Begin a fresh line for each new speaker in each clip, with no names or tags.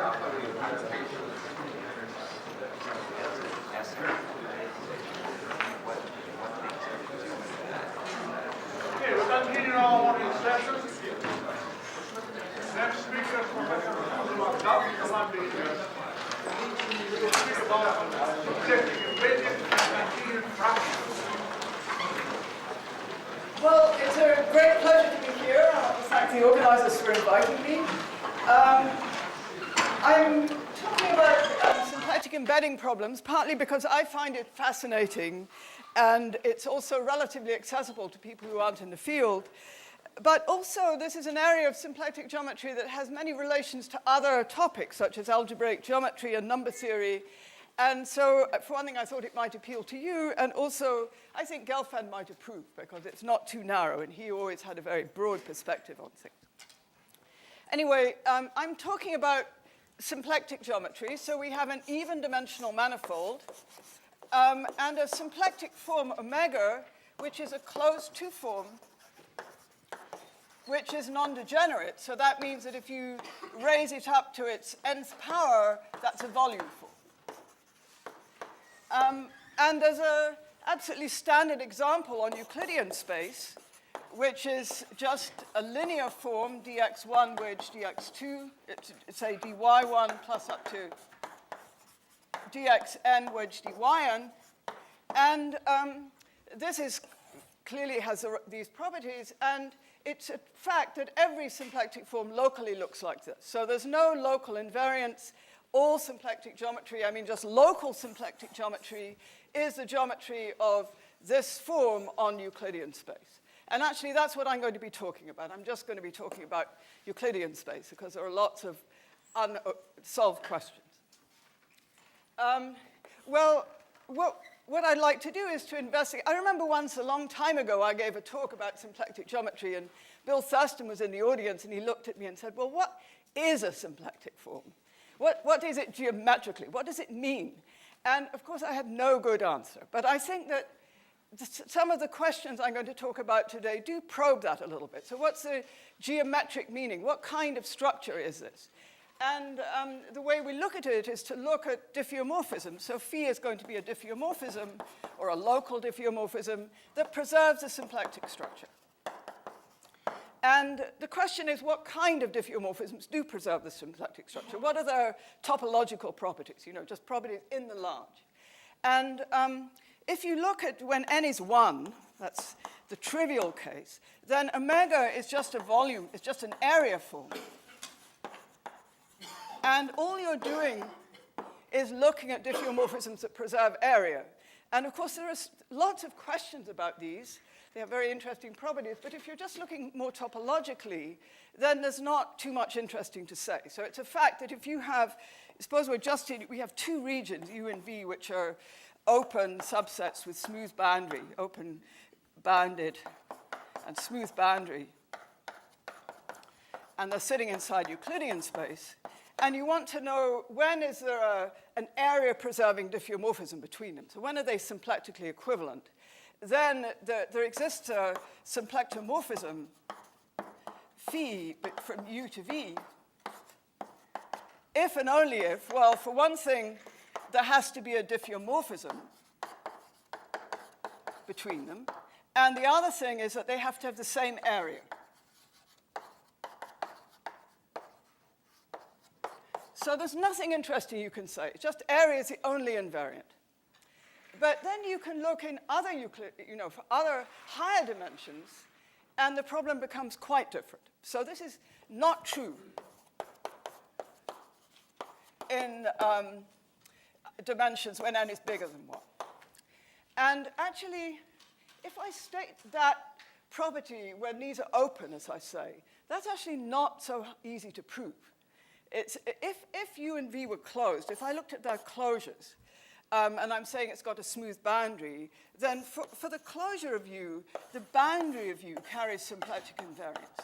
Okay, we're continuing on one of these sessions. Next speaker is Professor McDuff. Come on, please. We will speak about symplectic invariants and continued fractions.
Well, it's a great pleasure to be here. I want to thank the organizers for inviting me. I'm talking about symplectic embedding problems, partly because I find it fascinating, and it's also relatively accessible to people who aren't in the field. But also, this is an area of symplectic geometry that has many relations to other topics, such as algebraic geometry and number theory. And so, for one thing, I thought it might appeal to you, and also, I think Gelfand might approve, because it's not too narrow, and he always had a very broad perspective on things. Anyway, I'm talking about symplectic geometry. So we have an even-dimensional manifold, and a symplectic form, omega, which is a closed two-form, which is non-degenerate. So that means that if you raise it up to its nth power, that's a volume form. And there's an absolutely standard example on Euclidean space, which is just a linear form, dx1 wedge dx2, say dy1 plus up to dxn wedge dyn. And this is clearly has these properties, and it's a fact that every symplectic form locally looks like this. So there's no local invariance. All symplectic geometry, I mean just local symplectic geometry, is the geometry of this form on Euclidean space. And actually, that's what I'm going to be talking about. I'm just going to be talking about Euclidean space, because there are lots of unsolved questions. Well, what I'd like to do is to investigate. I remember once, a long time ago, I gave a talk about symplectic geometry, and Bill Thurston was in the audience, and he looked at me and said, well, what is a symplectic form? What is it geometrically? What does it mean? And of course, I had no good answer. But I think that some of the questions I'm going to talk about today do probe that a little bit. So what's the geometric meaning? What kind of structure is this? And the way we look at it is to look at diffeomorphism. So phi is going to be a diffeomorphism, or a local diffeomorphism, that preserves a symplectic structure. And the question is, what kind of diffeomorphisms do preserve the symplectic structure? What are their topological properties? You know, just properties in the large. And if you look at when n is 1, that's the trivial case, then omega is just a volume, it's just an area form. And all you're doing is looking at diffeomorphisms that preserve area. And of course, there are lots of questions about these. They have very interesting properties. But if you're just looking more topologically, then there's not too much interesting to say. So it's a fact that if you have, suppose we have two regions, U and V, which are open subsets with smooth boundary, open bounded and smooth boundary. And they're sitting inside Euclidean space. And you want to know, when is there an area-preserving diffeomorphism between them? So when are they symplectically equivalent? Then there exists a symplectomorphism, phi, from U to V, if and only if, well, for one thing, there has to be a diffeomorphism between them. And the other thing is that they have to have the same area. So there's nothing interesting you can say. Just area is the only invariant. But then you can look in other for other higher dimensions, and the problem becomes quite different. So this is not true in dimensions when n is bigger than 1. And actually, if I state that property when these are open, as I say, that's actually not so easy to prove. If U and V were closed, if I looked at their closures, and I'm saying it's got a smooth boundary, then for the closure of U, the boundary of U carries symplectic invariance.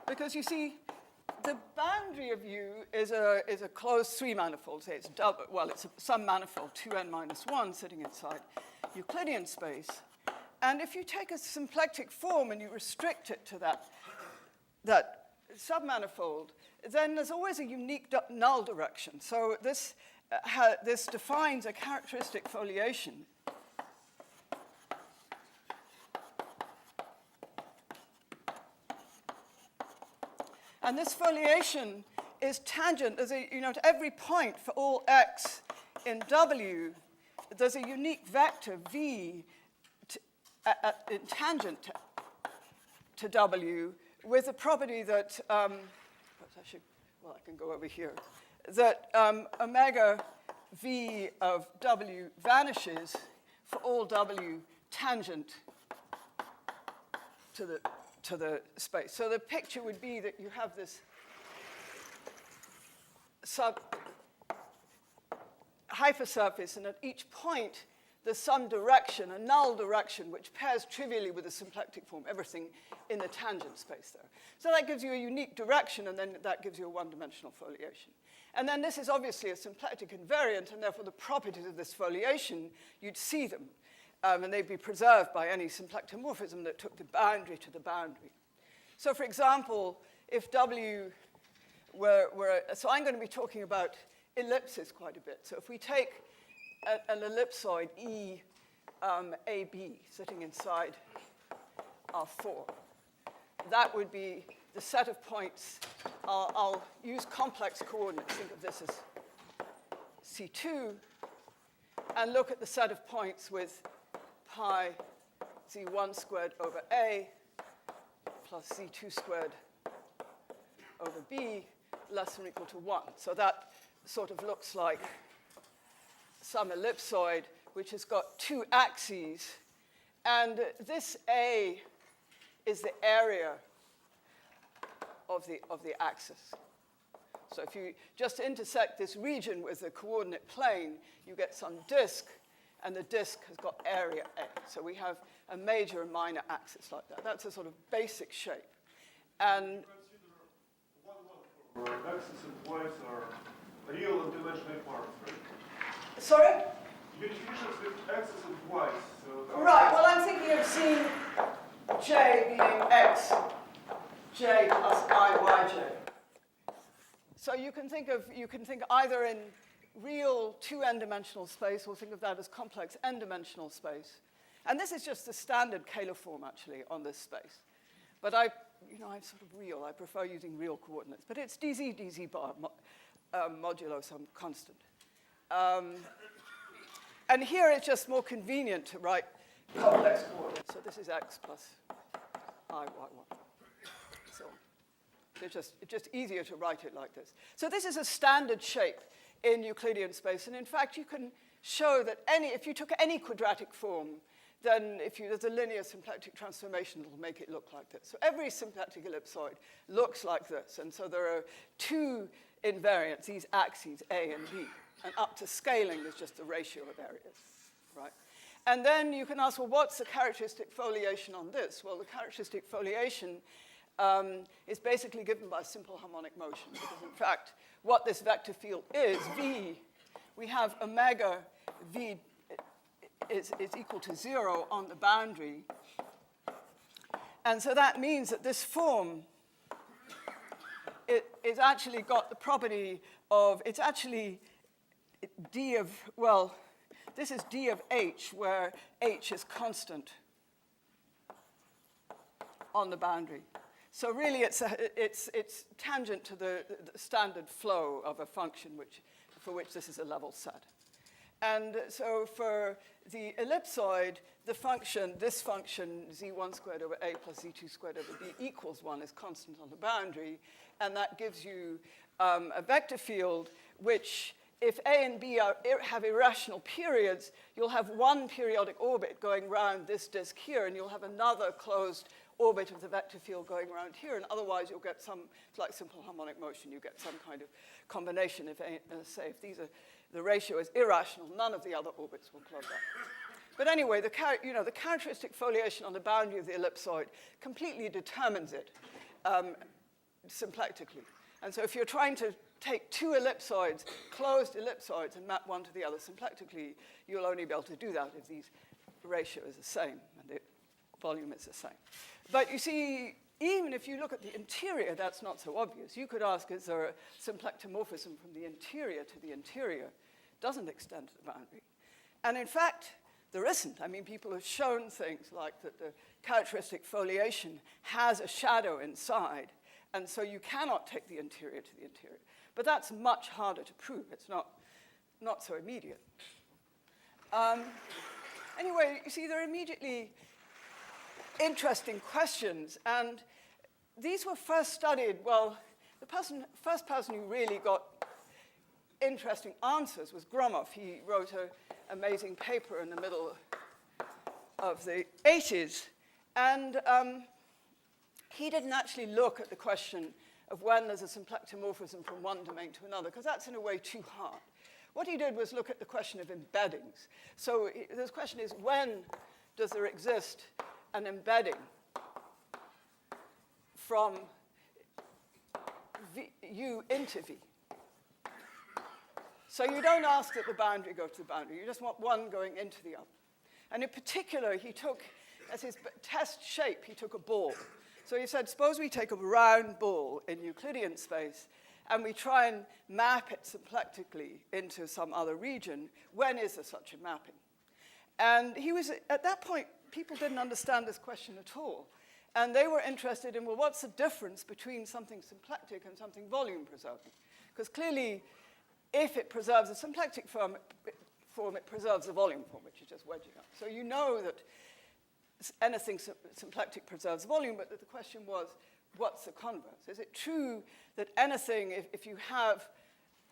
Because you see, the boundary of U is a closed three-manifold. Say it's double, well, it's some manifold, 2n minus 1, sitting inside Euclidean space. And if you take a symplectic form and you restrict it to that submanifold, then there's always a unique null direction. So this defines a characteristic foliation. And this foliation is tangent. There's to every point for all x in W, there's a unique vector v in tangent to W with a property that, I can go over here, that omega v of W vanishes for all W tangent to the space. So the picture would be that you have this hypersurface, and at each point there's some direction, a null direction, which pairs trivially with the symplectic form, everything in the tangent space there. So that gives you a unique direction, and then that gives you a one-dimensional foliation. And then this is obviously a symplectic invariant, and therefore the properties of this foliation, you'd see them. And they'd be preserved by any symplectomorphism that took the boundary to the boundary. So for example, if W so I'm going to be talking about ellipses quite a bit. So if we take an ellipsoid E AB sitting inside R4, that would be the set of points. I'll use complex coordinates. Think of this as C2, and look at the set of points with pi Z1 squared over A plus Z2 squared over B less than or equal to 1. So that sort of looks like some ellipsoid which has got two axes, and this A is the area of the axis. So if you just intersect this region with the coordinate plane, you get some disk, and the disk has got area A. So we have a major and minor axis like that. That's a sort of basic shape. And
Axis and points are real and dimensional parts, right?
sorry?
Unifications with axis and points. So
Right, well, I'm thinking of seeing J being X, J plus I, Yj. So you can think either in real 2n-dimensional space, or think of that as complex n-dimensional space. And this is just the standard Kähler form, actually, on this space. But I'm sort of real. I prefer using real coordinates. But it's dz bar modulo some constant. And here it's just more convenient to write complex coordinates. So this is x plus I, y1. So it's just easier to write it like this. So this is a standard shape in Euclidean space. And in fact, you can show that if you took any quadratic form, then there's a linear symplectic transformation that will make it look like this. So every symplectic ellipsoid looks like this. And so there are two invariants, these axes, A and B. And up to scaling is just the ratio of areas, right? And then you can ask, well, what's the characteristic foliation on this? Well, the characteristic foliation is basically given by simple harmonic motion. Because in fact, what this vector field is, V, we have omega V is equal to 0 on the boundary. And so that means that this form, it's actually got the property of, it's actually D of, well, this is D of H, where H is constant on the boundary. So really, it's tangent to the standard flow of a function for which this is a level set. And so for the ellipsoid, this function, z1 squared over a plus z2 squared over b equals 1 is constant on the boundary. And that gives you a vector field which, if A and B have irrational periods, you'll have one periodic orbit going around this disk here, and you'll have another closed orbit of the vector field going around here, and otherwise you'll get it's like simple harmonic motion, you get some kind of combination. If the ratio is irrational, none of the other orbits will close up. But anyway, the characteristic foliation on the boundary of the ellipsoid completely determines it symplectically. And so if you're trying to take two ellipsoids, closed ellipsoids, and map one to the other symplectically, you'll only be able to do that if these ratio is the same. And volume is the same. But you see, even if you look at the interior, that's not so obvious. You could ask, is there a symplectomorphism from the interior to the interior? It doesn't extend to the boundary. And in fact, there isn't. I mean, people have shown things like that the characteristic foliation has a shadow inside, and so you cannot take the interior to the interior. But that's much harder to prove. It's not so immediate. Anyway, you see, there are immediately interesting questions, and these were first studied, well, the first person who really got interesting answers was Gromov. He wrote an amazing paper in the middle of the 80s, and he didn't actually look at the question of when there's a symplectomorphism from one domain to another, because that's in a way too hard. What he did was look at the question of embeddings. So this question is, when does there exist an embedding from U into V? So you don't ask that the boundary go to the boundary. You just want one going into the other. And in particular, he took, as his test shape, he took a ball. So he said, suppose we take a round ball in Euclidean space, and we try and map it symplectically into some other region. When is there such a mapping? And he was, at that point, people didn't understand this question at all. And they were interested in, well, what's the difference between something symplectic and something volume preserving? Because clearly, if it preserves a symplectic form, it preserves the volume form, which is just wedging up. So you know that anything symplectic preserves volume, but the question was, what's the converse? Is it true that anything, if you have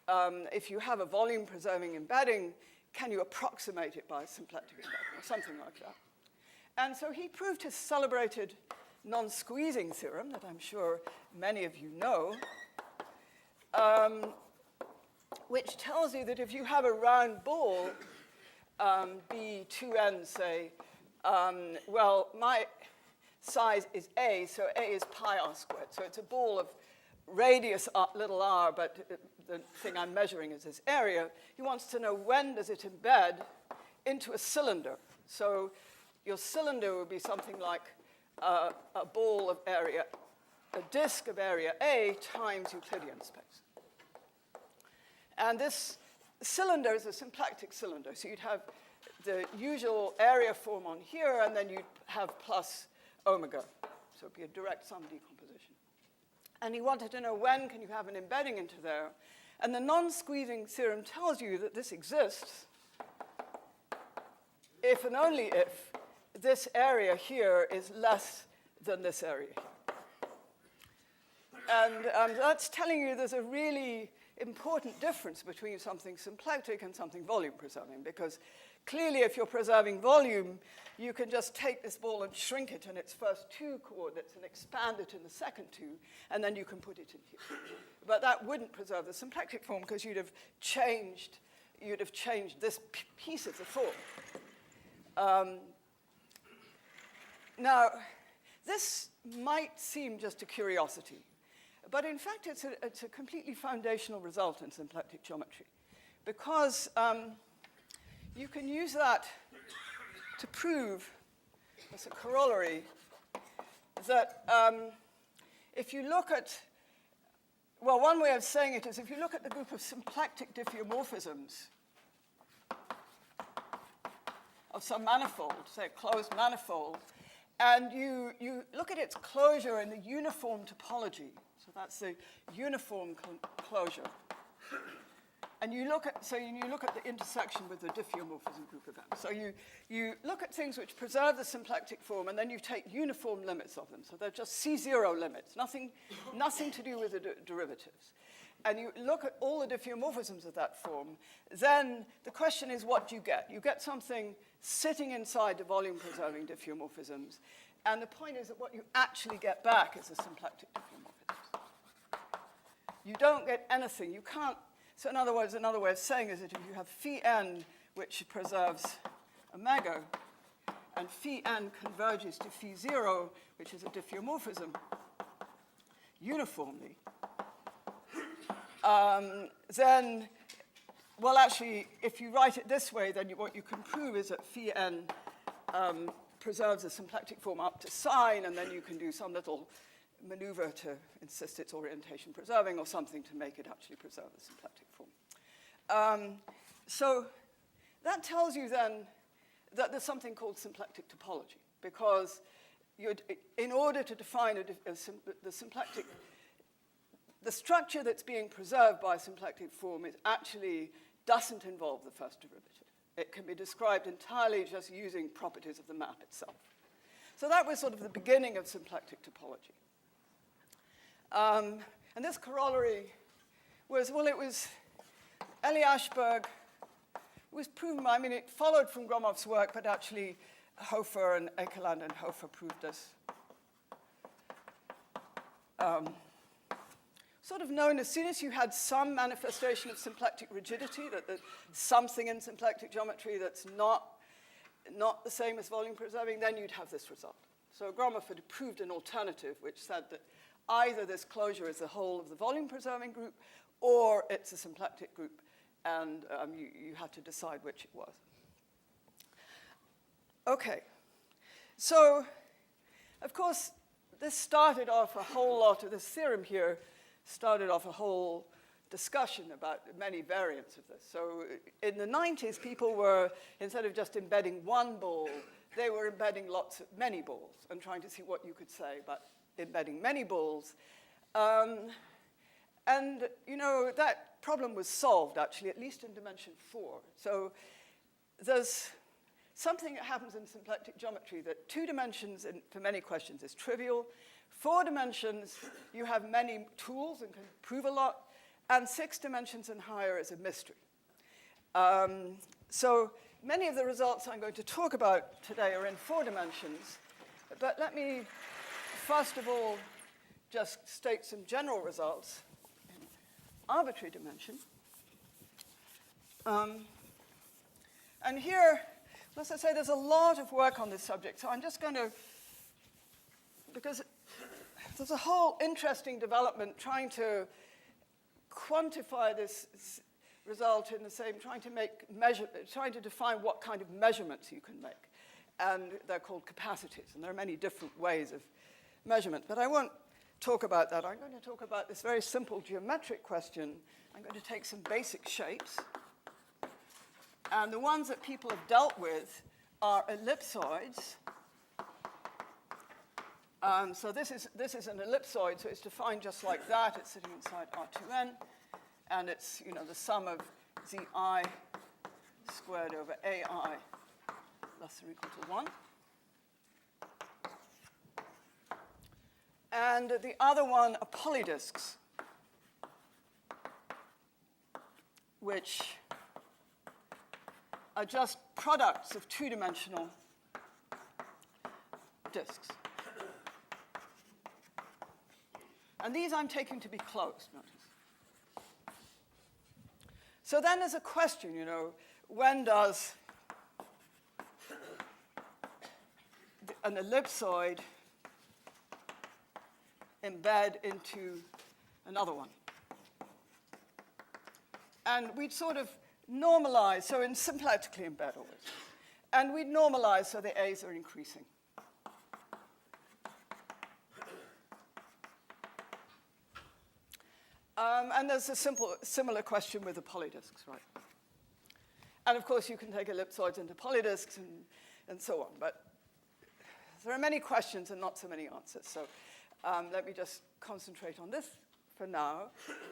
a volume-preserving embedding, can you approximate it by a symplectic embedding, or something like that? And so he proved his celebrated non-squeezing theorem, that I'm sure many of you know, which tells you that if you have a round ball, B2n, say, well, my size is A, so A is pi r squared. So it's a ball of radius little r, but the thing I'm measuring is this area. He wants to know when does it embed into a cylinder. So your cylinder would be something like a ball of area, a disk of area A times Euclidean space. And this cylinder is a symplectic cylinder. So you'd have the usual area form on here, and then you'd have plus omega. So it'd be a direct sum decomposition. And he wanted to know when can you have an embedding into there. And the non-squeezing theorem tells you that this exists if and only if this area here is less than this area here. And that's telling you there's a really important difference between something symplectic and something volume preserving, because clearly if you're preserving volume, you can just take this ball and shrink it in its first two coordinates and expand it in the second two, and then you can put it in here. But that wouldn't preserve the symplectic form, because you'd have changed this piece of the form. Now, this might seem just a curiosity, but in fact, it's a completely foundational result in symplectic geometry, because you can use that to prove, as a corollary, that if you look at, well, one way of saying it is if you look at the group of symplectic diffeomorphisms of some manifold, say a closed manifold, and you look at its closure in the uniform topology, so that's the uniform closure, and you look at the intersection with the diffeomorphism group event. So you look at things which preserve the symplectic form, and then you take uniform limits of them. So they're just C0 limits, nothing to do with the derivatives. And you look at all the diffeomorphisms of that form, then the question is what you get. You get something sitting inside the volume-preserving diffeomorphisms, and the point is that what you actually get back is the symplectic diffeomorphisms. You don't get anything. You can't. So in other words, another way of saying is that if you have phi n, which preserves omega, and phi n converges to phi 0, which is a diffeomorphism, uniformly, then, well, actually, if you write it this way, then what you can prove is that phi n preserves the symplectic form up to sign, and then you can do some little maneuver to insist it's orientation preserving or something to make it actually preserve the symplectic form. So that tells you then that there's something called symplectic topology, because in order to define the symplectic, the structure that's being preserved by a symplectic form doesn't involve the first derivative. It can be described entirely just using properties of the map itself. So that was sort of the beginning of symplectic topology. And this corollary was, well, it was Eli Ashberg. It was proven, I mean, it followed from Gromov's work, but actually Hofer and Ekeland and Hofer proved this. Sort of known as soon as you had some manifestation of symplectic rigidity, that there's something in symplectic geometry that's not the same as volume preserving, then you'd have this result. So Gromov had proved an alternative which said that either this closure is the whole of the volume preserving group or it's a symplectic group, and you had to decide which it was. Okay, so of course this started off a whole lot of this theorem here started off a whole discussion about many variants of this. So in the 90s, people were, instead of just embedding one ball, they were embedding many balls and trying to see what you could say about embedding many balls. And, you know, that problem was solved, actually, at least in dimension 4. So there's something that happens in symplectic geometry that 2 dimensions for many questions is trivial. 4 dimensions, you have many tools and can prove a lot. And 6 dimensions and higher is a mystery. So many of the results I'm going to talk about today are in 4 dimensions. But let me, first of all, just state some general results in arbitrary dimension. And here, as I say, there's a lot of work on this subject. So I'm just going to, because there's a whole interesting development trying to quantify this result in the same, trying to define what kind of measurements you can make. And they're called capacities. And there are many different ways of measurement. But I won't talk about that. I'm going to talk about this very simple geometric question. I'm going to take some basic shapes. And the ones that people have dealt with are ellipsoids. So this is an ellipsoid, so it's defined just like that. It's sitting inside R2n, and it's, you know, the sum of zi squared over ai less or equal to 1. And the other one are polydisks, which are just products of 2-dimensional disks. And these I'm taking to be closed, notice. So then there's a question, you know, when does an ellipsoid embed into another one? And we'd sort of normalize, so in symplectically embed always. And we'd normalize so the A's are increasing. And there's a similar question with the polydisks, right? And of course, you can take ellipsoids into polydisks and so on. But there are many questions and not so many answers. So let me just concentrate on this for now.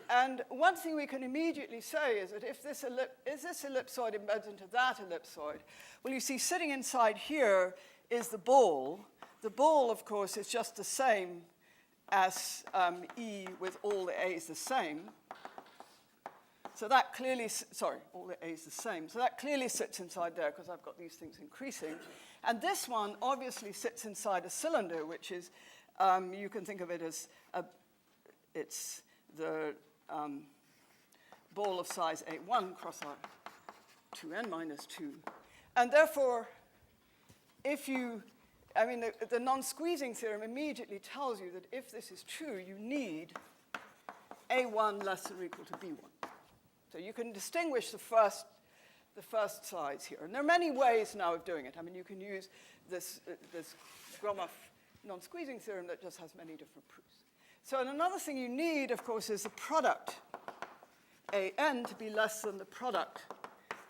And one thing we can immediately say is that if this ellipsoid embeds into that ellipsoid, well, you see, sitting inside here is the ball. The ball, of course, is just the same as E with all the A's the same. So that clearly, all the A's the same. So that clearly sits inside there because I've got these things increasing. And this one obviously sits inside a cylinder, which is, you can think of it as, it's the ball of size A1 cross R2n minus 2. And therefore, the non-squeezing theorem immediately tells you that if this is true, you need A1 less or equal to B1. So you can distinguish the first the first size here. And there are many ways now of doing it. I mean, you can use this Gromov non-squeezing theorem that just has many different proofs. So and another thing you need, of course, is the product AN to be less than the product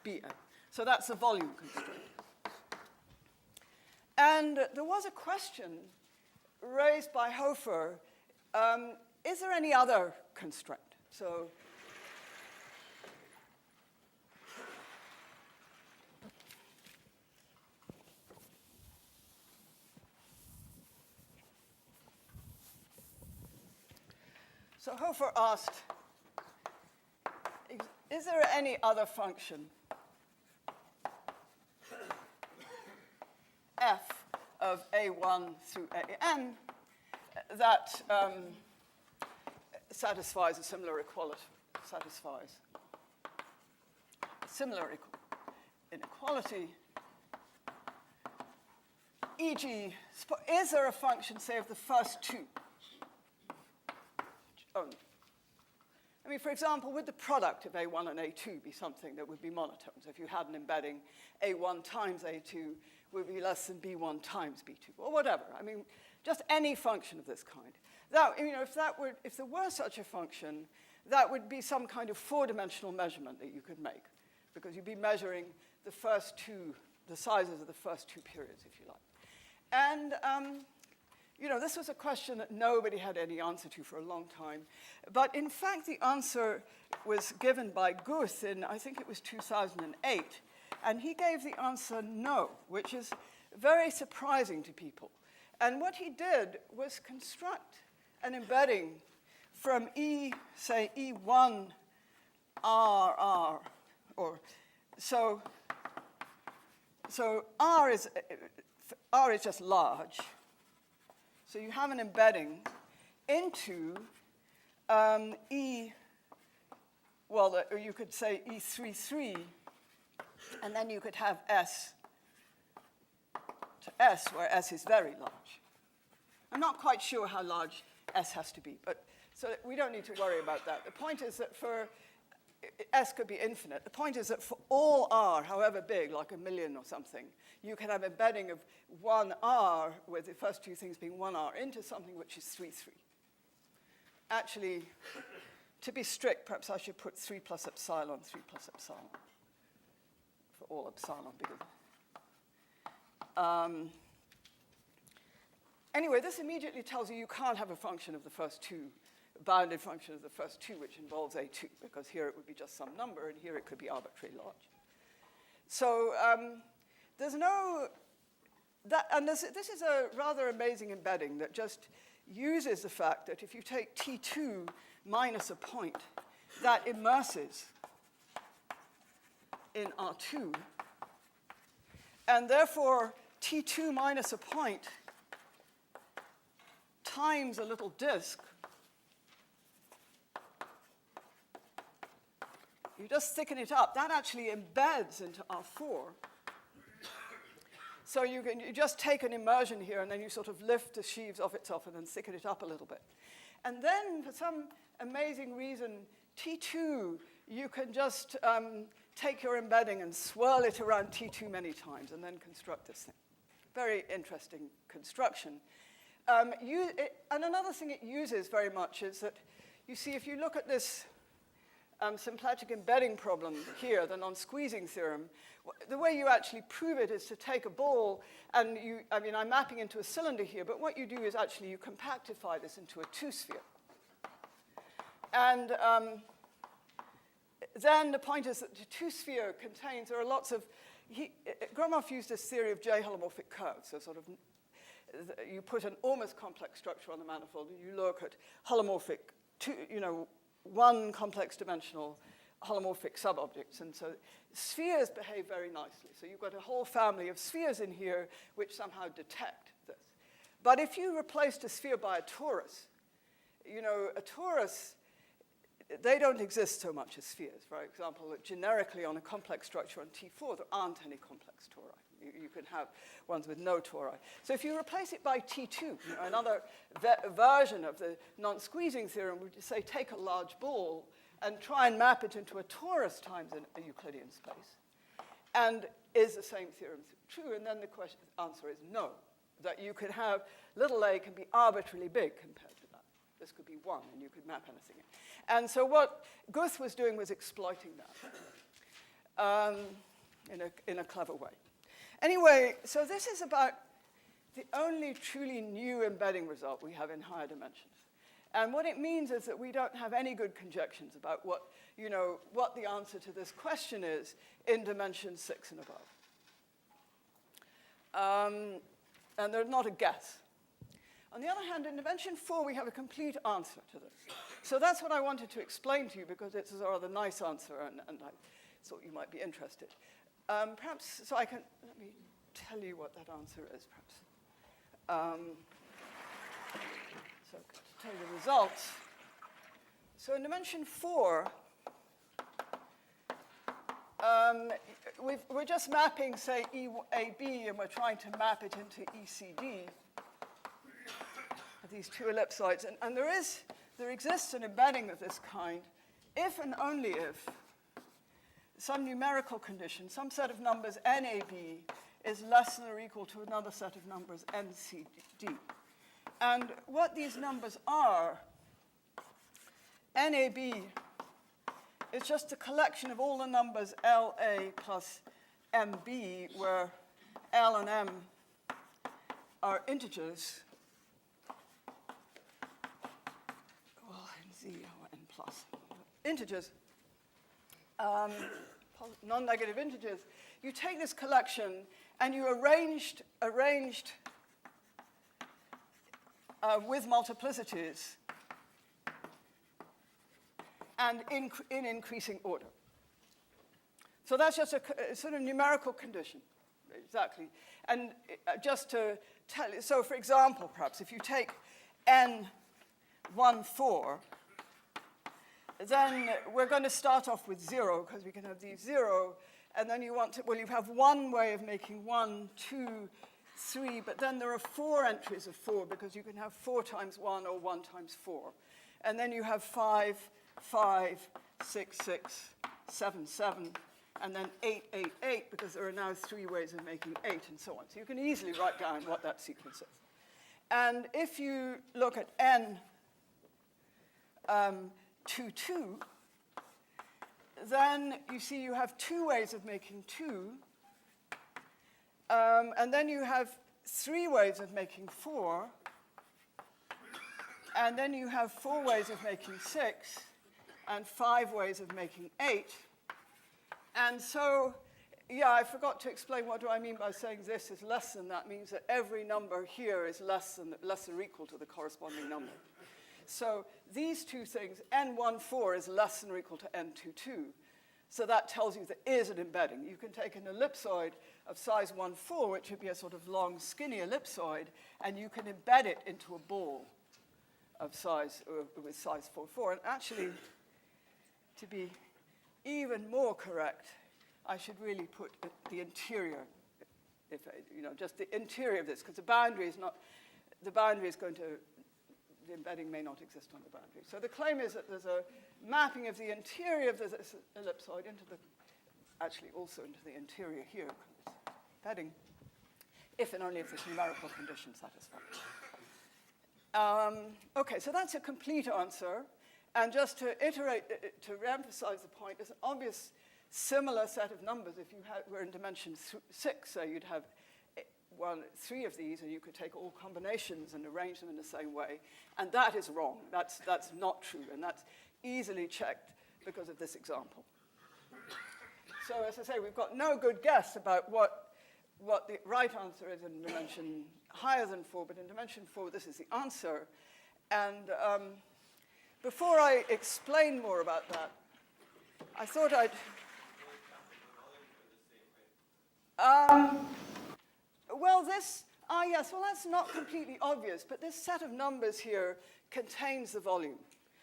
BN. So that's the volume constraint. And there was a question raised by Hofer, is there any other constraint? So Hofer asked, is there any other function f of A1 through AN that satisfies a similar equality, inequality, e.g., is there a function, say, of the first two only? I mean, for example, would the product of A1 and A2 be something that would be monotone? So if you had an embedding, A1 times A2 would be less than B1 times B2, or whatever. I mean, just any function of this kind. That, you know, if there were such a function, that would be some kind of four-dimensional measurement that you could make, because you'd be measuring the first two, the sizes of the first two periods, if you like. And you know, this was a question that nobody had any answer to for a long time. But in fact, the answer was given by Guth in, I think it was 2008. And he gave the answer no, which is very surprising to people. And what he did was construct an embedding from E, say, E1 RR, or so R is just large. So you have an embedding into E, well, you could say E33, and then you could have S to S, where S is very large. I'm not quite sure how large S has to be, but so we don't need to worry about that. The point is that for S could be infinite. The point is that for all R, however big, like 1 million or something, you can have embedding of 1R, with the first two things being 1R, into something which is 3, 3. Actually, to be strict, perhaps I should put 3 plus epsilon, 3 plus epsilon, for all epsilon bigger. Anyway, this immediately tells you can't have a function of the first two, a bounded function of the first two, which involves A2, because here it would be just some number, and here it could be arbitrarily large. So there's no, this is a rather amazing embedding that just uses the fact that if you take T2 minus a point, that immerses in R2, and therefore T2 minus a point times a little disk, you just thicken it up. That actually embeds into R4. So you just take an immersion here, and then you sort of lift the sheaves off itself and then thicken it up a little bit. And then, for some amazing reason, T2, you can just take your embedding and swirl it around T2 many times and then construct this thing. Very interesting construction. And another thing it uses very much is that, you see, if you look at this symplectic embedding problem here, the non-squeezing theorem, the way you actually prove it is to take a ball, and I'm mapping into a cylinder here, but what you do is actually you compactify this into a two-sphere. And then the point is that the two-sphere contains, there are lots of, Gromov used this theory of J-holomorphic curves, so sort of, you put an almost complex structure on the manifold, and you look at holomorphic, one complex dimensional holomorphic subobjects. And so spheres behave very nicely. So you've got a whole family of spheres in here which somehow detect this. But if you replaced a sphere by a torus, a torus, they don't exist so much as spheres. For example, generically on a complex structure on T4, there aren't any complex tori. You can have ones with no tori. So if you replace it by T2, another version of the non-squeezing theorem would say take a large ball and try and map it into a torus times a Euclidean space. And is the same theorem true? And then the answer is no, that you could have little a can be arbitrarily big compared to that. This could be 1, and you could map anything in. And so what Guth was doing was exploiting that in a clever way. Anyway, so this is about the only truly new embedding result we have in higher dimensions. And what it means is that we don't have any good conjectures about what the answer to this question is in dimension 6 and above. And there's not a guess. On the other hand, in dimension 4, we have a complete answer to this. So that's what I wanted to explain to you, because it's a rather nice answer, and I thought you might be interested. Perhaps, so let me tell you what that answer is, perhaps. So to tell you the results. So in dimension 4, we're just mapping, say, EAB, and we're trying to map it into ECD, of these two ellipsoids. And there exists an embedding of this kind if and only if some numerical condition, some set of numbers NAB, is less than or equal to another set of numbers NCD. And what these numbers are, NAB is just a collection of all the numbers LA plus MB, where L and M are integers. Well, Z or N plus. Integers, non-negative integers. You take this collection and you arranged with multiplicities and in increasing order. So that's just a sort of numerical condition, exactly. And just to tell you, so for example, perhaps, if you take n1, 4, then we're going to start off with 0, because we can have these 0, and then you have one way of making 1, 2, 3, but then there are 4 entries of 4, because you can have 4 times 1 or 1 times 4. And then you have 5, 5, 6, 6, 7, 7, and then 8, 8, 8, because there are now 3 ways of making 8, and so on. So you can easily write down what that sequence is. And if you look at n 2, 2, then you see you have 2 ways of making 2, and then you have 3 ways of making 4, and then you have 4 ways of making 6, and 5 ways of making 8. And so, yeah, I forgot to explain what do I mean by saying this is less than that. It means that every number here is less or equal to the corresponding number. So these two things, n14 is less than or equal to n22. So that tells you there is an embedding. You can take an ellipsoid of size 1,4, which would be a sort of long, skinny ellipsoid, and you can embed it into a ball of size, with size 4,4. And actually, to be even more correct, I should really put the interior, just the interior of this, because the boundary is going to, the embedding may not exist on the boundary. So the claim is that there's a mapping of the interior of this ellipsoid actually also into the interior here, embedding, if and only if this numerical condition satisfied. Okay, so that's a complete answer. And just to to re-emphasize the point, there's an obvious similar set of numbers. If you were in dimension 6, so you'd have 3 of these, and you could take all combinations and arrange them in the same way. And that is wrong. That's not true. And that's easily checked because of this example. So as I say, we've got no good guess about what the right answer is in dimension higher than 4, but in dimension 4, this is the answer. And before I explain more about that, I thought I'd... yes, well, that's not completely obvious, but this set of numbers here contains the volume.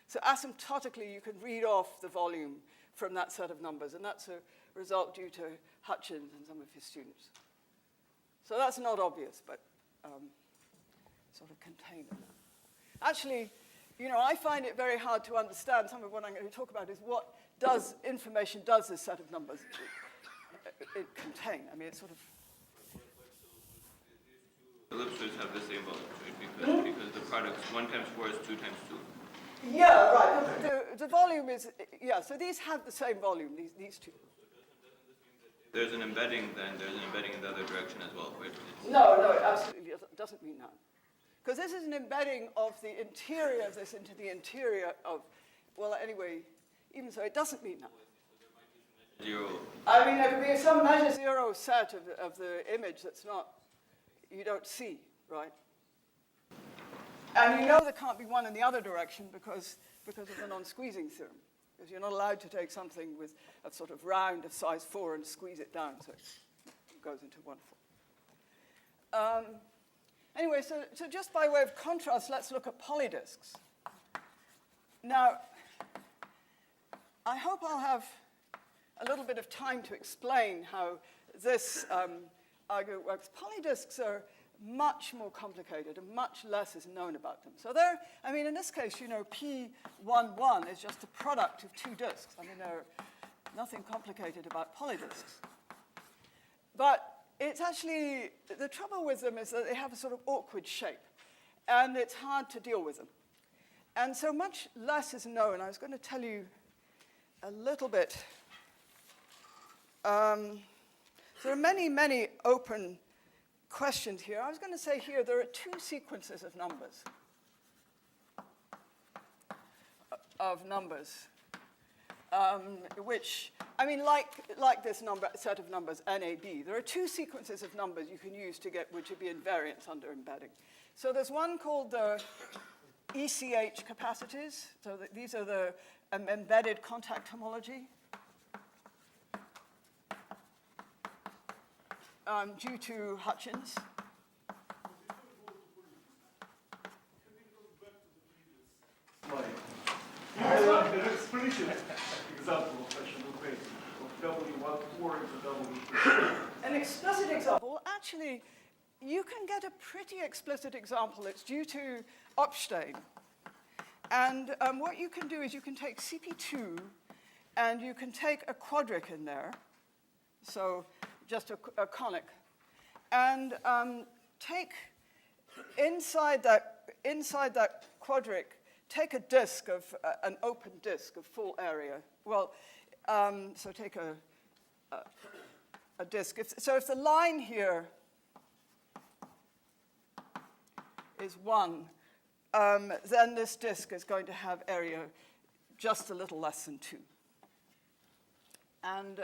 So asymptotically, you can read off the volume from that set of numbers, and that's a result due to Hutchins and some of his students. So that's not obvious, but sort of contained. Actually, I find it very hard to understand. Some of what I'm going to talk about is what information does this set of numbers it contain. I mean, it's sort of...
Ellipsoids have the same volume, right? Because the product 1 times 4 is 2 times 2.
Yeah, right. The volume is, yeah, so these have the same volume, these two.
There's an embedding, then there's an embedding in the other direction as well, right?
No, it absolutely doesn't mean that. Because this is an embedding of the interior of this into the interior of, well, anyway, even so, it doesn't mean that.
Zero.
I mean, there could be some measure zero set of the image that's not, you don't see, right? And you know there can't be one in the other direction because of the non-squeezing theorem. Because you're not allowed to take something with a sort of round of size 4 and squeeze it down so it goes into one form. Anyway, so just by way of contrast, let's look at polydisks. Now, I hope I'll have a little bit of time to explain how this argument works. Polydisks are much more complicated and much less is known about them. So they're, I mean, in this case, you know, P11 is just a product of 2 disks. I mean, there's nothing complicated about polydisks. But it's actually, the trouble with them is that they have a sort of awkward shape, and it's hard to deal with them. And so much less is known. I was going to tell you a little bit. There are many, many open questions here. I was going to say here there are 2 sequences of numbers. Which, I mean, like this set of numbers, NAB, there are 2 sequences of numbers you can use to get which would be invariants under embedding. So there's one called the ECH capacities. So these are the embedded contact homology. Due to Hutchins.
The explicit example of such an equation of W1 towards the W2.
An explicit example, actually, you can get a pretty explicit example. It's due to Opstein. And what you can do is you can take CP2 and you can take a quadric in there. So just a conic, and take inside that quadric, take a disk of an open disk of full area. Well, so take a disk. If the line here is 1, then this disk is going to have area just a little less than 2, and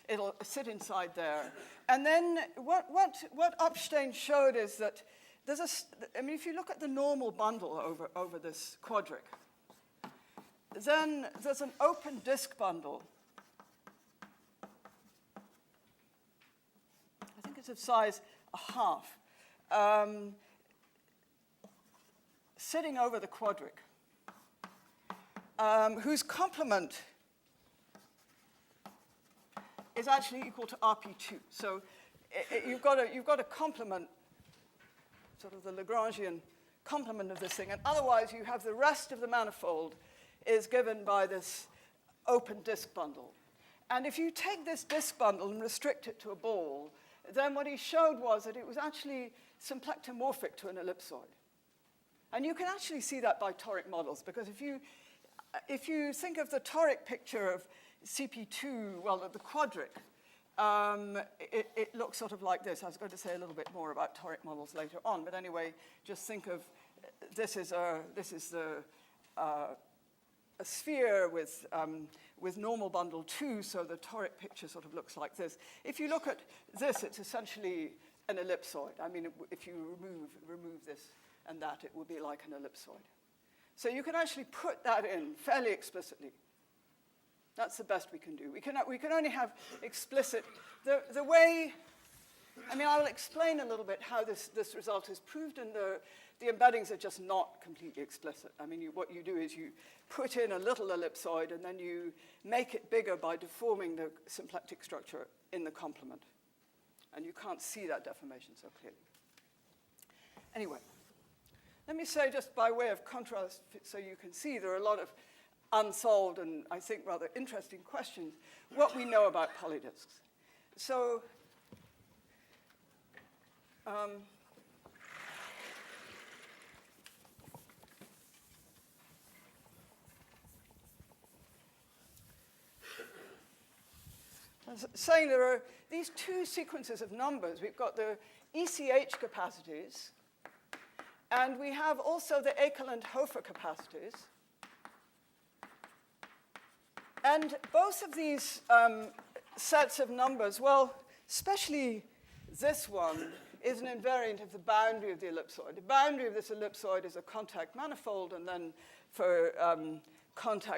it'll sit inside there. And then what Opstein showed is that I mean, if you look at the normal bundle over this quadric, then there's an open disk bundle. I think it's of size 1/2, sitting over the quadric, whose complement is actually equal to RP2. So you've got a complement, sort of the Lagrangian complement of this thing, and otherwise you have the rest of the manifold is given by this open disk bundle. And if you take this disk bundle and restrict it to a ball, then what he showed was that it was actually symplectomorphic to an ellipsoid. And you can actually see that by toric models, because if you think of the toric picture of CP2, well, the quadric, it looks sort of like this. I was going to say a little bit more about toric models later on, but anyway, just think of this is a sphere with normal bundle 2, so the toric picture sort of looks like this. If you look at this, it's essentially an ellipsoid. I mean, if you remove this and that, it would be like an ellipsoid. So you can actually put that in fairly explicitly. That's the best we can do. We can only have explicit, the way, I mean, I will explain a little bit how this result is proved, and the embeddings are just not completely explicit. I mean, what you do is you put in a little ellipsoid, and then you make it bigger by deforming the symplectic structure in the complement. And you can't see that deformation so clearly. Anyway, let me say just by way of contrast, so you can see there are a lot of unsolved and I think rather interesting questions, what we know about polydisks. so saying there are these two sequences of numbers. We've got the ECH capacities, and we have also the Ekelund-Hofer capacities. And both of these sets of numbers, well, especially this one, is an invariant of the boundary of the ellipsoid. The boundary of this ellipsoid is a contact manifold, and then for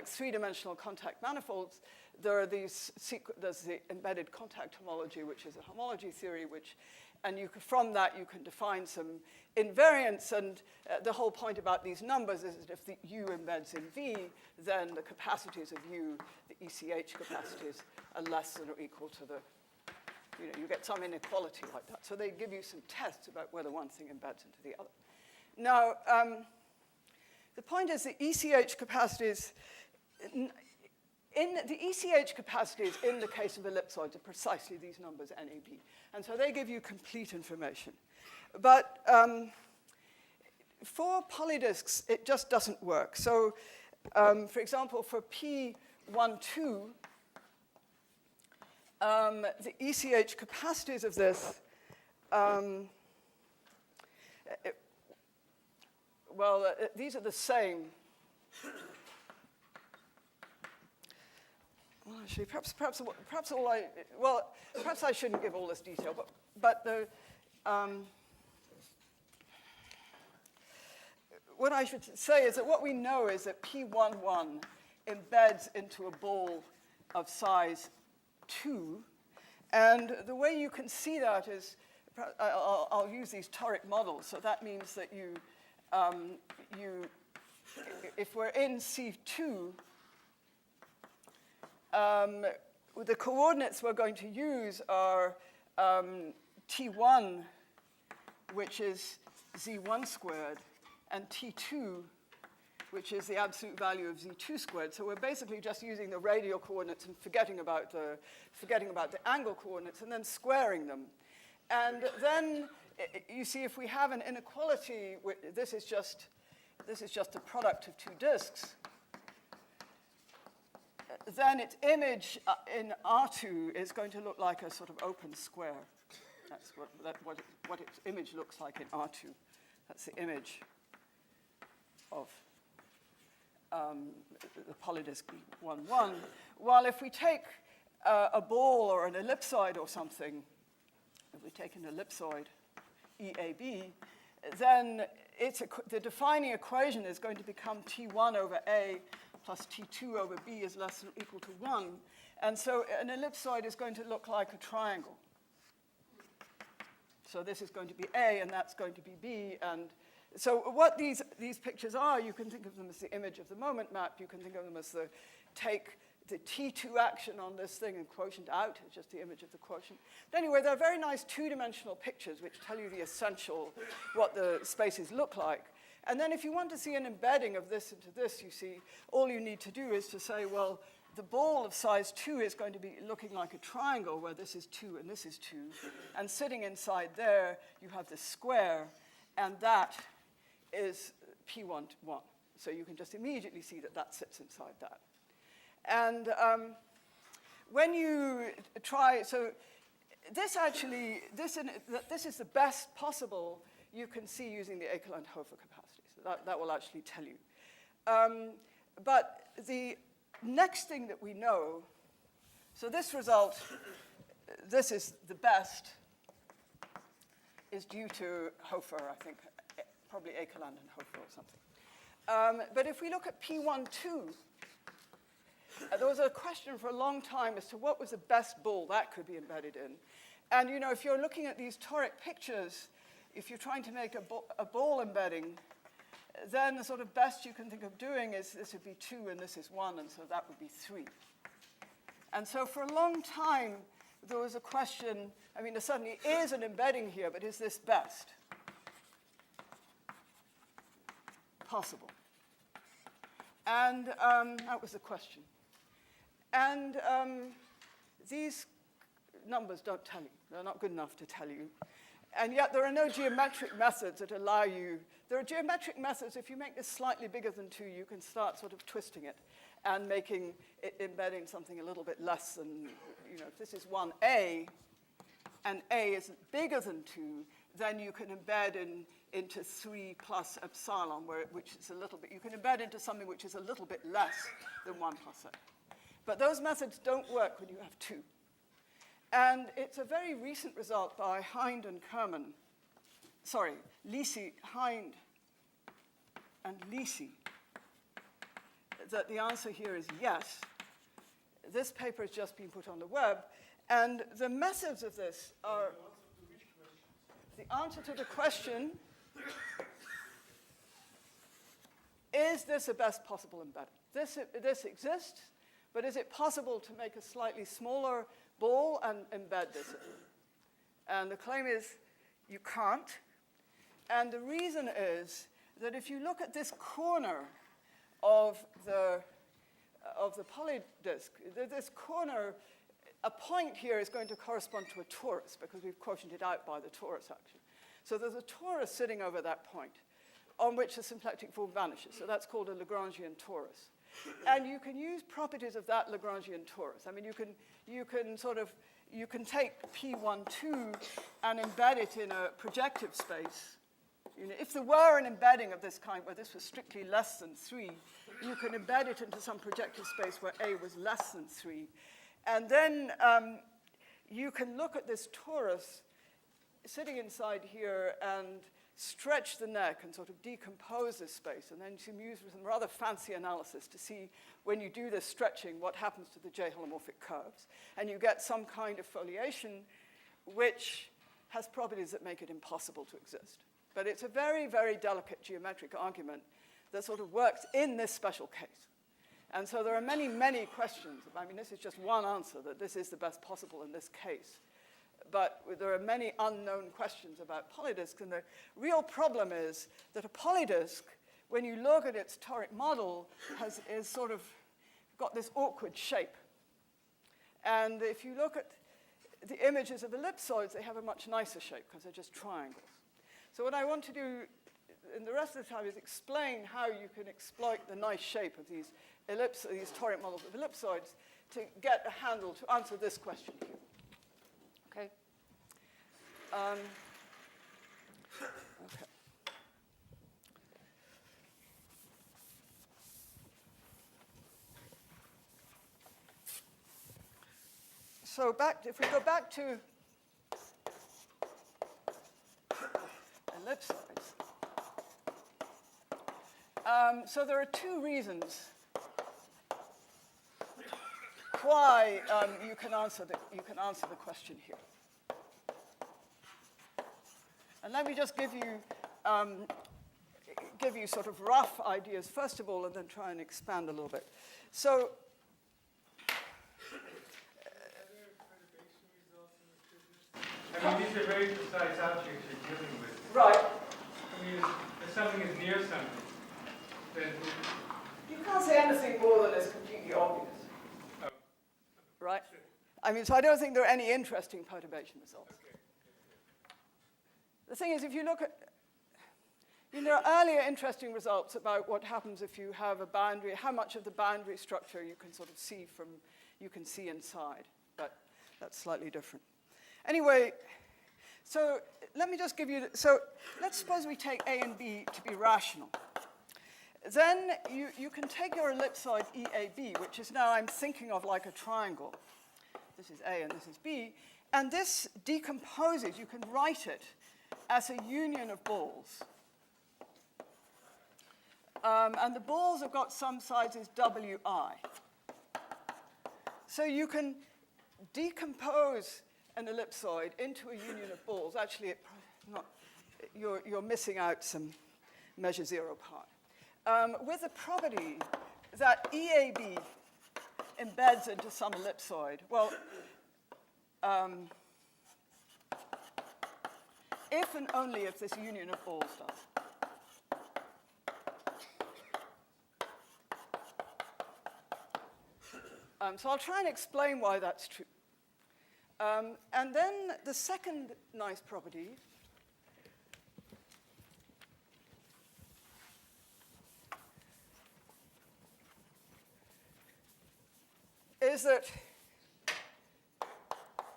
three-dimensional contact manifolds, there are there's the embedded contact homology, which is a homology theory, and from that you can define some invariants. And the whole point about these numbers is that if the U embeds in V, then the capacities of U, the ECH capacities, are less than or equal to the, you get some inequality like that. So they give you some tests about whether one thing embeds into the other. Now, the point is the ECH capacities, in the ECH capacities in the case of ellipsoids are precisely these numbers, NAB. And so they give you complete information. But for polydisks, it just doesn't work. So, for example, for P12, the ECH capacities of this, these are the same. Well, actually, perhaps I shouldn't give all this detail, but what I should say is that what we know is that P11 embeds into a ball of size 2, and the way you can see that is, I'll use these toric models. So that means that if we're in C2, the coordinates we're going to use are T1, which is Z1 squared, and T2, which is the absolute value of Z2 squared. So we're basically just using the radial coordinates and forgetting about the angle coordinates and then squaring them. And then you see if we have an inequality, this is just the product of two disks, then its image in R2 is going to look like a sort of open square. That's what its image looks like in R2. That's the image of the polydisk 1,1. While if we take a ball or an ellipsoid or something, if we take an ellipsoid, EAB, then the defining equation is going to become T1 over A plus T2 over B is less than or equal to 1. And so an ellipsoid is going to look like a triangle. So this is going to be A, and that's going to be B. And so what these pictures are, you can think of them as the image of the moment map. You can think of them as take the T2 action on this thing and quotient out. It's just the image of the quotient. But anyway, they're very nice two-dimensional pictures which tell you the essential, what the spaces look like. And then if you want to see an embedding of this into this, you see, all you need to do is to say, well, the ball of size 2 is going to be looking like a triangle where this is 2 and this is 2. And sitting inside there, you have this square, and that is P11. So you can just immediately see that that sits inside that. And when you try, so this is the best possible you can see using the Ekelund-Hofer capacities. That will actually tell you. But the next thing that we know, so this result, this is the best, is due to Hofer, I think, probably Ekelund and Hofer or something. But if we look at P12, there was a question for a long time as to what was the best ball that could be embedded in. And if you're looking at these toric pictures, if you're trying to make a ball embedding, then the sort of best you can think of doing is this would be 2 and this is 1, and so that would be 3. And so for a long time, there was a question, I mean, there certainly is an embedding here, but is this best possible? And that was the question. And these numbers don't tell you. They're not good enough to tell you. And yet there are no geometric methods that allow you. There are geometric methods. If you make this slightly bigger than 2, you can start sort of twisting it and making it, embedding something a little bit less than, if this is 1a, and a is bigger than 2, then you can embed into 3 plus epsilon, which is a little bit, you can embed into something which is a little bit less than 1 plus a. But those methods don't work when you have 2. And it's a very recent result by Hind and Kerman, Hind and Lisi, that the answer here is yes. This paper has just been put on the web. And the methods of this are, the answer to the question, is this a best possible embedding? This exists, but is it possible to make a slightly smaller ball and embed this in? And the claim is you can't. And the reason is that if you look at this corner of the polydisk, this corner, a point here is going to correspond to a torus because we've quotiented out by the torus action. So there's a torus sitting over that point on which the symplectic form vanishes. So that's called a Lagrangian torus. And you can use properties of that Lagrangian torus. I mean, you can take P12 and embed it in a projective space. If there were an embedding of this kind where this was strictly less than 3, you can embed it into some projective space where A was less than 3. And then you can look at this torus sitting inside here and stretch the neck and sort of decompose this space, and then you use some rather fancy analysis to see when you do this stretching what happens to the J-holomorphic curves. And you get some kind of foliation which has properties that make it impossible to exist. But it's a very, very delicate geometric argument that sort of works in this special case. And so there are many, many questions. I mean, this is just one answer, that this is the best possible in this case. But there are many unknown questions about polydisks. And the real problem is that a polydisk, when you look at its toric model, is sort of got this awkward shape. And if you look at the images of ellipsoids, they have a much nicer shape because they're just triangles. So what I want to do in the rest of the time is explain how you can exploit the nice shape of these toric models of ellipsoids to get a handle to answer this question here. Okay? Okay. So if we go back to ellipsoids. So there are 2 reasons why you can answer the question here. And let me just give you sort of rough ideas first of all, and then try and expand a little bit. So.
I mean, these are very precise objects you're dealing with.
Right.
I mean, if something is near something, then
you can't say anything more than is completely obvious.
Oh.
Right? I mean, so I don't think there are any interesting perturbation results.
Okay.
The thing is, if you look at, there are earlier interesting results about what happens if you have a boundary, how much of the boundary structure you can sort of see inside, but that's slightly different. Anyway, so let me just give you, so let's suppose we take A and B to be rational. Then you can take your ellipsoid EAB, which is now I'm thinking of like a triangle. This is A and this is B. And this decomposes, you can write it as a union of balls. And the balls have got some sizes WI. So you can decompose an ellipsoid into a union of balls. Actually, you're missing out some measure 0 part. With the property that EAB embeds into some ellipsoid. Well, if and only if this union of balls does. So I'll try and explain why that's true. And then the second nice property is that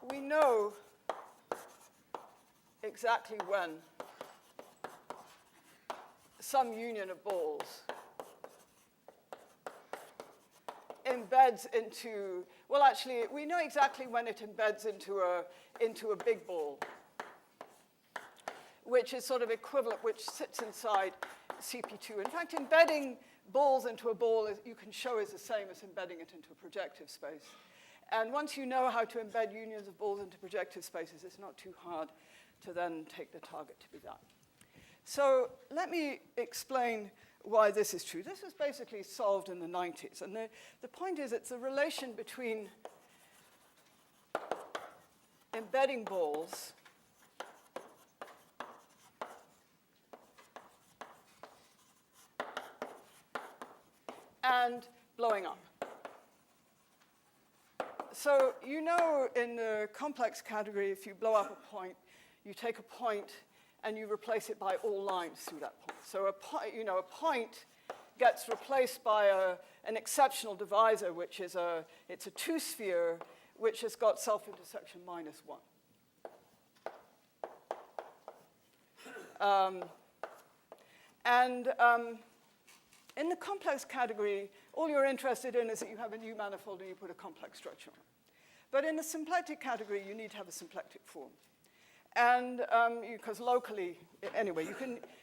we know exactly when some union of balls embeds into, well, actually, we know exactly when it embeds into a big ball, which is sort of equivalent, which sits inside CP2. In fact, embedding balls into a ball, you can show is the same as embedding it into a projective space. And once you know how to embed unions of balls into projective spaces, it's not too hard to then take the target to be that. So let me explain why this is true. This was basically solved in the 90s. And the point is it's a relation between embedding balls and blowing up. So you know in the complex category, if you blow up a point, you take a point and you replace it by all lines through that point. So a point gets replaced by an exceptional divisor, which is it's a two-sphere, which has got self-intersection -1. In the complex category, all you're interested in is that you have a new manifold and you put a complex structure on it. But in the symplectic category, you need to have a symplectic form. And because locally, anyway,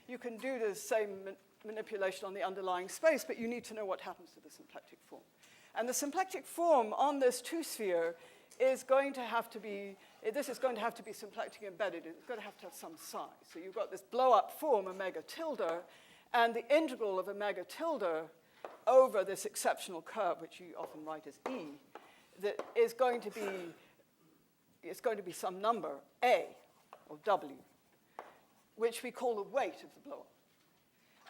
you can do the same manipulation on the underlying space, but you need to know what happens to the symplectic form. And the symplectic form on this two-sphere is going to have to be, this is going to have to be symplectic embedded. It's going to have some size. So you've got this blow-up form, omega tilde, and the integral of omega tilde over this exceptional curve, which you often write as E, that is going to be, it's going to be some number, A, or W, which we call the weight of the blow-up.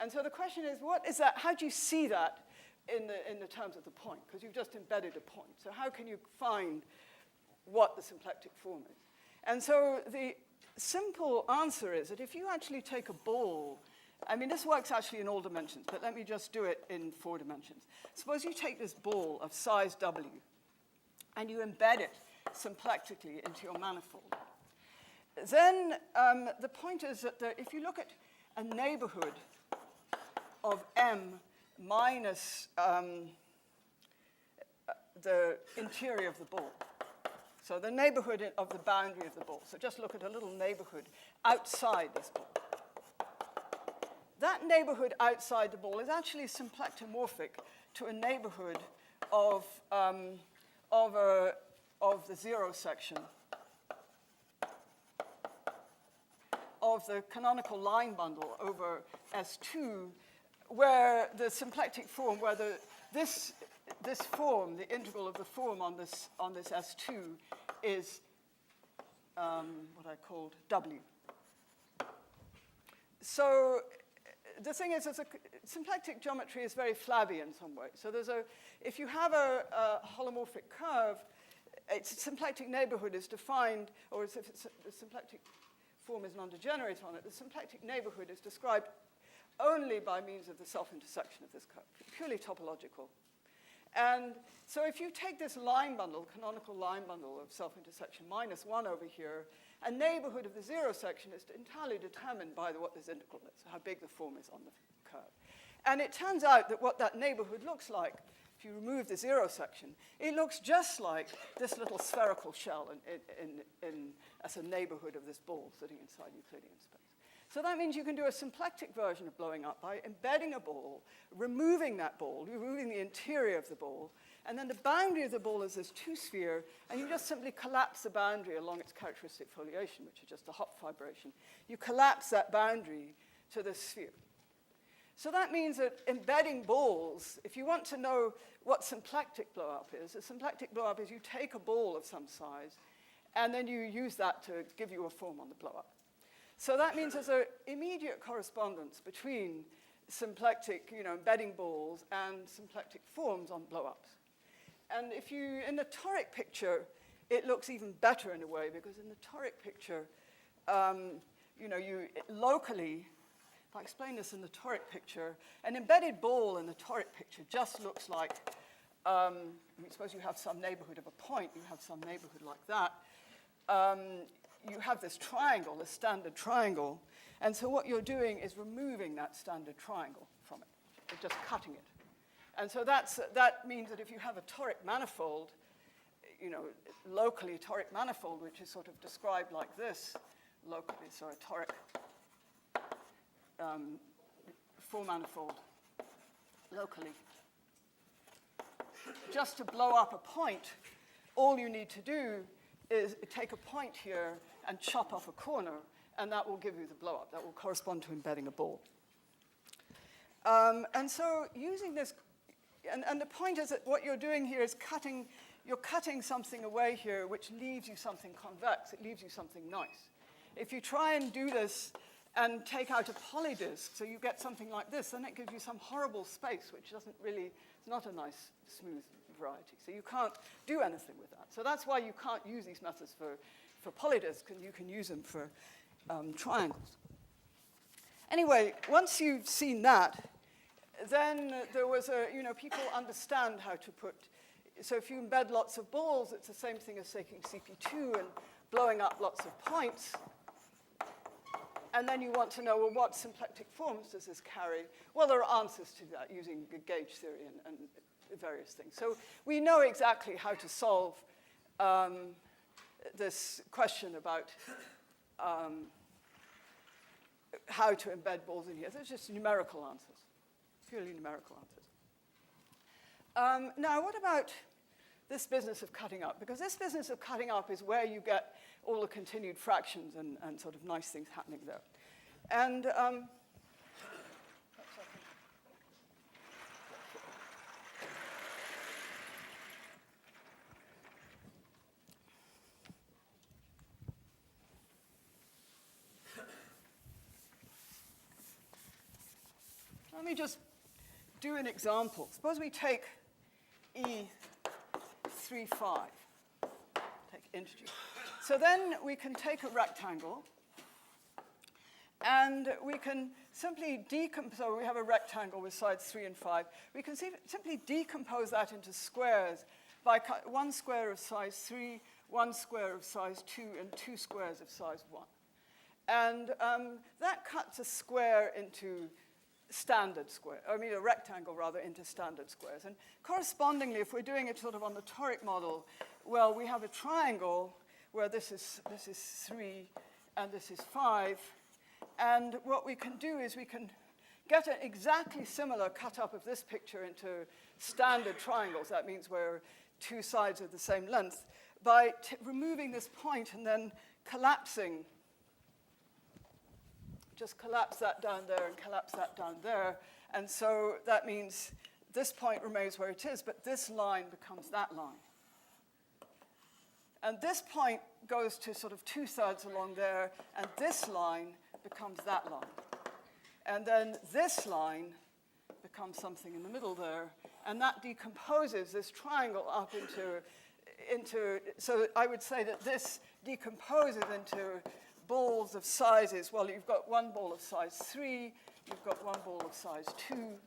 And so the question is, what is that? How do you see that in the terms of the point? Because you've just embedded a point. So how can you find what the symplectic form is? And so the simple answer is that if you actually take a ball, I mean, this works actually in all dimensions, but let me just do it in 4 dimensions. Suppose you take this ball of size W, and you embed it symplectically into your manifold. Then the point is that if you look at a neighborhood of M minus the interior of the ball, so the neighborhood of the boundary of the ball, so just look at a little neighborhood outside this ball. That neighborhood outside the ball is actually symplectomorphic to a neighborhood of the zero section of the canonical line bundle over S2, where the symplectic form, where this form, the integral of the form on this S2 is what I called W. So the thing is, symplectic geometry is very flabby in some ways. So if you have a holomorphic curve, its symplectic neighborhood is defined, or if the symplectic form is non-degenerate on it, the symplectic neighborhood is described only by means of the self-intersection of this curve, purely topological. And so if you take this line bundle, canonical line bundle of self-intersection -1 over here, a neighborhood of the zero section is entirely determined by what this integral is, how big the form is on the curve. And it turns out that what that neighborhood looks like, if you remove the zero section, it looks just like this little spherical shell as a neighborhood of this ball sitting inside Euclidean space. So that means you can do a symplectic version of blowing up by embedding a ball, removing that ball, removing the interior of the ball, and then the boundary of the ball is this two-sphere, and you just simply collapse the boundary along its characteristic foliation, which is just a Hopf fibration. You collapse that boundary to this sphere. So that means that embedding balls, if you want to know what symplectic blow-up is, a symplectic blow-up is you take a ball of some size, and then you use that to give you a form on the blow-up. So that means there's an immediate correspondence between symplectic, embedding balls and symplectic forms on blow-ups. And if you, in the Toric picture, it looks even better in a way, because in the toric picture, you know, locally, if I explain this in the toric picture, an embedded ball in the toric picture just looks like, suppose you have some neighborhood of a point, you have some neighborhood like that. You have this triangle, this standard triangle, and so what you're doing is removing that standard triangle from it. You're just cutting it. And so that means that if you have a toric manifold, you know, locally toric manifold, which is sort of described like this, locally, so a toric four manifold locally. Just to blow up a point, all you need to do is take a point here and chop off a corner, and that will give you the blow up. That will correspond to embedding a ball. And so using this, and the point is that what you're doing here is you're cutting something away here which leaves you something convex. It leaves you something nice. If you try and do this and take out a polydisk, so you get something like this, then it gives you some horrible space which doesn't really, it's not a nice, smooth variety. So you can't do anything with that. So that's why you can't use these methods for polydisks, and you can use them for triangles. Anyway, once you've seen that, then there was people understand how to put, so if you embed lots of balls, it's the same thing as taking CP2 and blowing up lots of points. And then you want to know, well, what symplectic forms does this carry? Well, there are answers to that using gauge theory and various things. So we know exactly how to solve this question about how to embed balls in here. There's just numerical answers, purely numerical answers. Now, what about this business of cutting up? Because this business of cutting up is where you get all the continued fractions and sort of nice things happening there. And let me just do an example. Suppose we take E35, take integers. So then we can take a rectangle, and we can simply decompose, so we have a rectangle with sides 3 and 5. We can simply decompose that into squares by one square of size 3, one square of size 2, and 2 squares of size 1. And that cuts a square into a rectangle rather, into standard squares. And correspondingly, if we're doing it sort of on the toric model, well, we have a triangle where this is 3 and this is 5. And what we can do is we can get an exactly similar cut up of this picture into standard triangles. That means where two sides are the same length, by removing this point and then collapsing. Just collapse that down there and collapse that down there. And so that means this point remains where it is, but this line becomes that line. And this point goes to sort of 2/3 along there, and this line becomes that line. And then this line becomes something in the middle there, and that decomposes this triangle up into so I would say that this decomposes into balls of sizes. Well, you've got one ball of size 3, you've got one ball of size 2,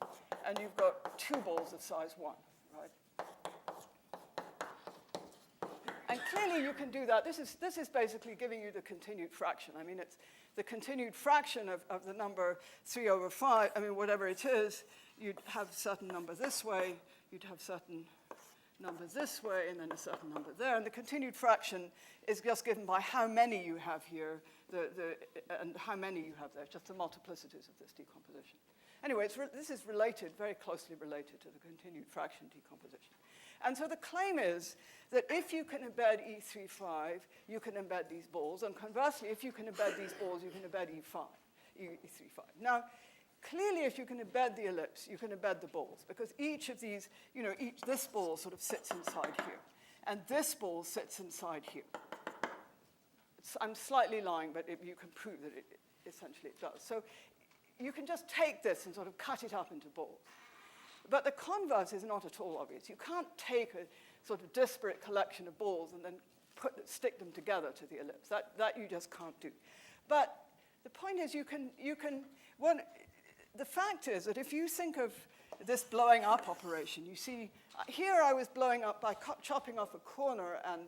and you've got 2 balls of size 1, right? And clearly you can do that. This is basically giving you the continued fraction. I mean, it's the continued fraction of the number 3/5. I mean, whatever it is, you'd have a certain number this way, you'd have certain numbers this way, and then a certain number there. And the continued fraction is just given by how many you have here, and how many you have there, just the multiplicities of this decomposition. Anyway, this is related, very closely related to the continued fraction decomposition. And so the claim is that if you can embed E35, you can embed these balls, and conversely, if you can embed these balls, you can embed E35. Now, clearly, if you can embed the ellipse, you can embed the balls, because each of these, this ball sort of sits inside here, and this ball sits inside here. I'm slightly lying, but you can prove that essentially it does. So you can just take this and sort of cut it up into balls. But the converse is not at all obvious. You can't take a sort of disparate collection of balls and then stick them together to the ellipse. That you just can't do. But the point is the fact is that if you think of this blowing up operation, you see, here I was blowing up by chopping off a corner and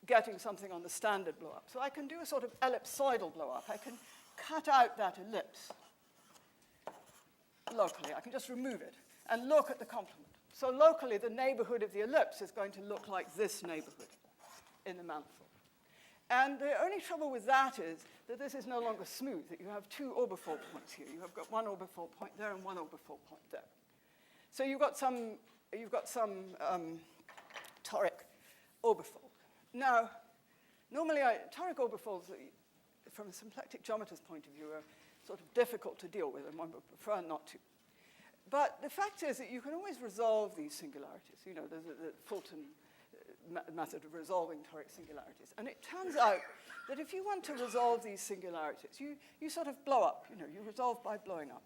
getting something on the standard blow up. So I can do a sort of ellipsoidal blow up. I can cut out that ellipse locally. I can just remove it and look at the complement. So locally, the neighborhood of the ellipse is going to look like this neighborhood in the manifold. And the only trouble with that is that this is no longer smooth, that you have two orbifold points here. You have got one orbifold point there and one orbifold point there. So you've got some toric orbifold. Now, normally toric orbifolds, from a symplectic geometer's point of view, are sort of difficult to deal with, and one would prefer not to. But the fact is that you can always resolve these singularities. You know, there's the Fulton method of resolving toric singularities. And it turns out that if you want to resolve these singularities, you sort of blow up. You know, you resolve by blowing up.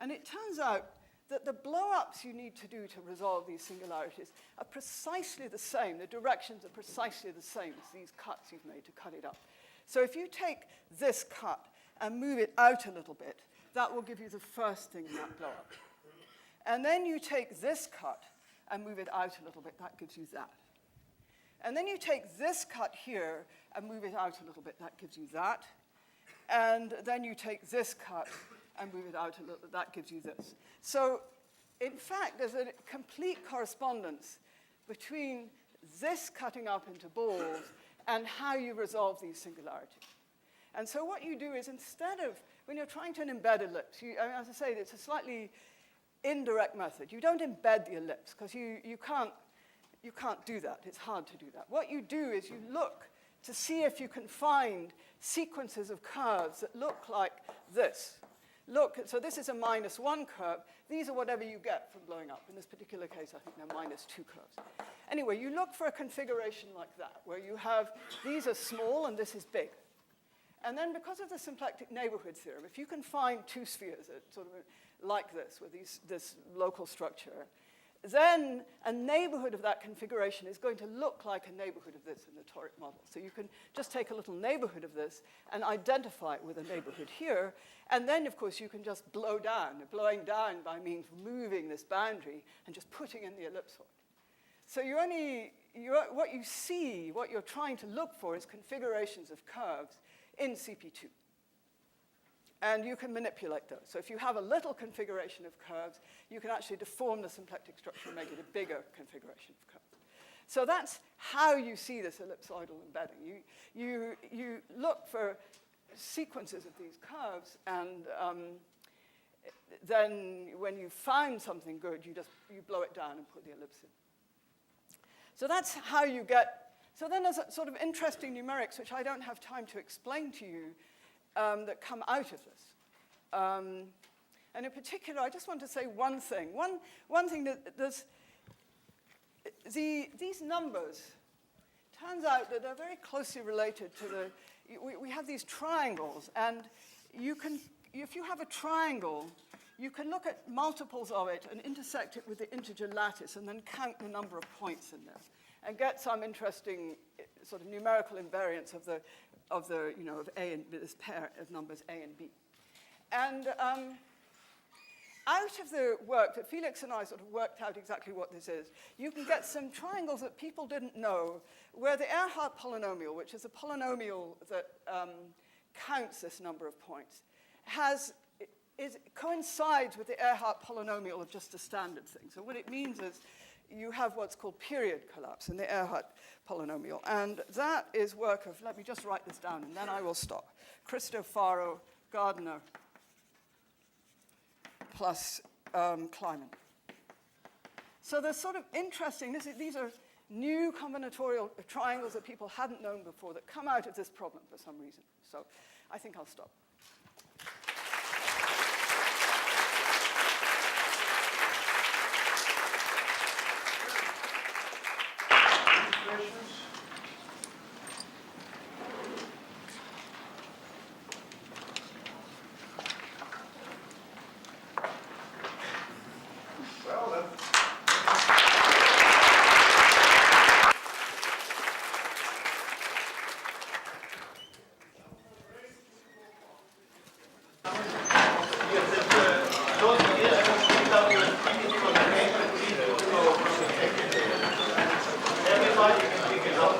And it turns out that the blow-ups you need to do to resolve these singularities are precisely the same. The directions are precisely the same as these cuts you've made to cut it up. So if you take this cut and move it out a little bit, that will give you the first thing in that blow-up. And then you take this cut and move it out a little bit, that gives you that. And then you take this cut here and move it out a little bit, that gives you that. And then you take this cut and move it out a little bit, that gives you this. So, in fact, there's a complete correspondence between this cutting up into balls and how you resolve these singularities. And so what you do is, instead of, when you're trying to embed ellipse, as I say, it's a slightly indirect method. You don't embed the ellipse, because you can't do that. It's hard to do that. What you do is you look to see if you can find sequences of curves that look like this. Look, so this is a -1 curve. These are whatever you get from blowing up. In this particular case, I think they're -2 curves. Anyway, you look for a configuration like that, where you have, these are small and this is big. And then because of the symplectic neighborhood theorem, if you can find two spheres that sort of like this, with this local structure, then a neighborhood of that configuration is going to look like a neighborhood of this in the toric model. So you can just take a little neighborhood of this and identify it with a neighborhood here. And then, of course, you can just blow down. Blowing down by means of moving this boundary and just putting in the ellipsoid. So what you see, what you're trying to look for is configurations of curves in CP2. And you can manipulate those. So if you have a little configuration of curves, you can actually deform the symplectic structure and make it a bigger configuration of curves. So that's how you see this ellipsoidal embedding. You look for sequences of these curves, and then when you find something good, you blow it down and put the ellipse in. So that's how you get. So then there's a sort of interesting numerics, which I don't have time to explain to you, that come out of this. And in particular, I just want to say one thing. One thing that there's, these numbers, turns out that they're very closely related to we have these triangles, and if you have a triangle, you can look at multiples of it and intersect it with the integer lattice and then count the number of points in there and get some interesting sort of numerical invariance of A and B, this pair of numbers A and B. And out of the work that Felix and I sort of worked out exactly what this is, you can get some triangles that people didn't know, where the Ehrhart polynomial, which is a polynomial that counts this number of points, coincides with the Ehrhart polynomial of just a standard thing. So what it means is you have what's called period collapse in the Ehrhart polynomial. And that is work of, let me just write this down, and then I will stop. Cristofaro, Gardner, plus Kleiman. So they're sort of interesting. These are new combinatorial triangles that people hadn't known before that come out of this problem for some reason. So I think I'll stop.
Questions? Well, that's those ideas can pick up your speed from the paper, please also everybody can pick it up.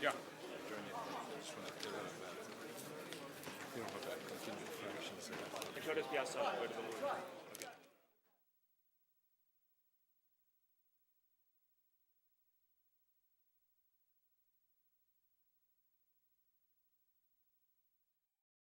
Yeah. Just want to tell you about it. You don't have that continued fractions.
Control this outside, go to the